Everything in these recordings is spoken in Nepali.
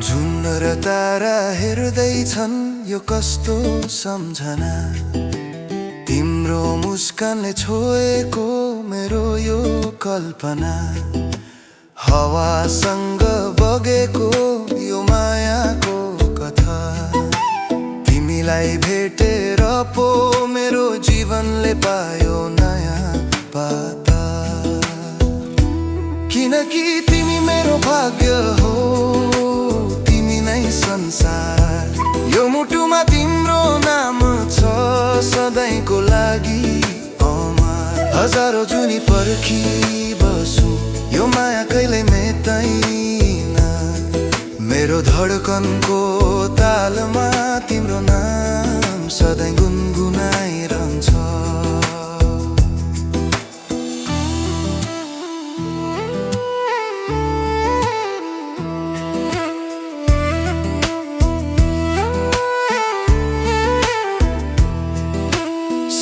जुन र तारा हेर्दैछन् यो कस्तो सम्झना। तिम्रो मुस्कानले छोएको मेरो यो कल्पना। हावासँग बगेको यो मायाको कथा। तिमीलाई भेटेर पो मेरो जीवनले पायो नयाँ पाता। किनकि तिमी मेरो भाग्य हो, तिमी नै संसार। यो मुटुमा तिम्रो नाम छ सधैँको लागि अमर। हजारौं जुनी पर्खी बसु यो माया कहिले मेट्दैन। मेरो धडकनको तालमा तिम्रो नाम सधैँ गुनगुनाइरहन्छ।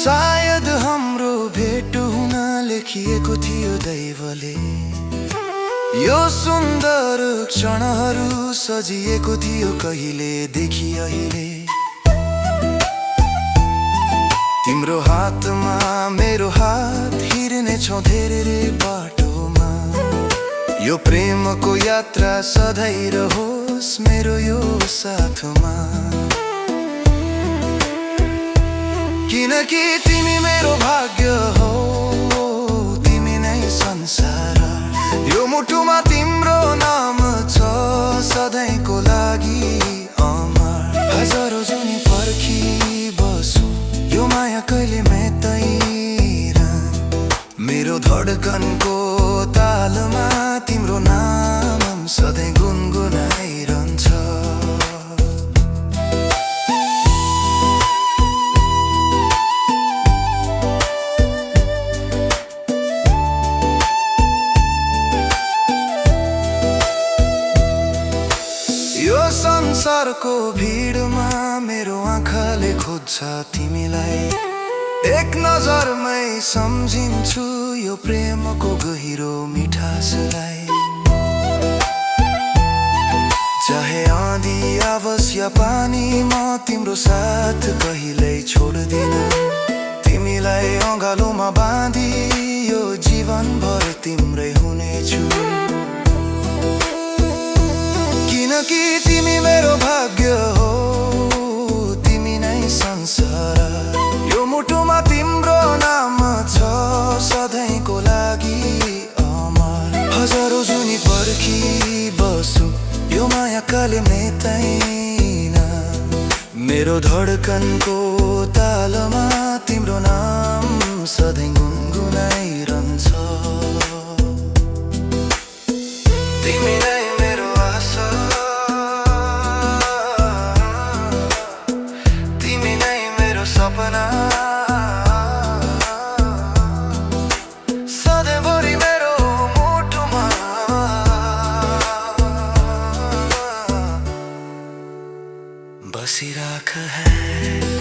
सायद हाम्रो भेट हुन लेखिएको थियो दैवले। यो सुन्दर क्षणहरू सजिएको थियो कहिलेदेखि अहिले। तिम्रो हातमा मेरो हात हिँड्नेछौँ धेरै बाटोमा। यो प्रेमको यात्रा सधैँ रहोस् मेरो यो साथमा। किनकि तिमी मेरो भाग्य हो, तिमी नै संसार। यो मुटुमा तिम्रो नाम छ सधैँको लागि अमर। हजारौं जुनी पर्खी बसु यो माया कहिले मेट्दैन। मेरो धडकनको तालमा तिम्रो नाम सधैँ गुनगुनाइरहन्छ। यो संसारको भिडमा मेरो आँखाले खोज्छ तिमीलाई। एक नजरमै सम्झिन्छु यो प्रेमको गहिरो मिठासलाई। चाहे आँधी आवोस् या पानी म तिम्रो साथ कहिल्यै छोड्दिन। तिमीलाई अँगालोमा बाँधी यो जीवनभर तिम्रै हुनेछु। किनकि तिमी मेरो भाग्य हो, तिमी नै संसार। यो मुटुमा तिम्रो नाम छ सधैँको लागि अमर। हजारौं जुनी पर्खी बसु यो माया कहिले मेट्दैन। मेरो धडकनको तालमा तिम्रो नाम सधैँ गुनगुनाइरहन्छ। तिमी नै मेरो आशा, तिमी नै मेरो सपना। सधैँभरि मेरो मुटुमा बसिराख है।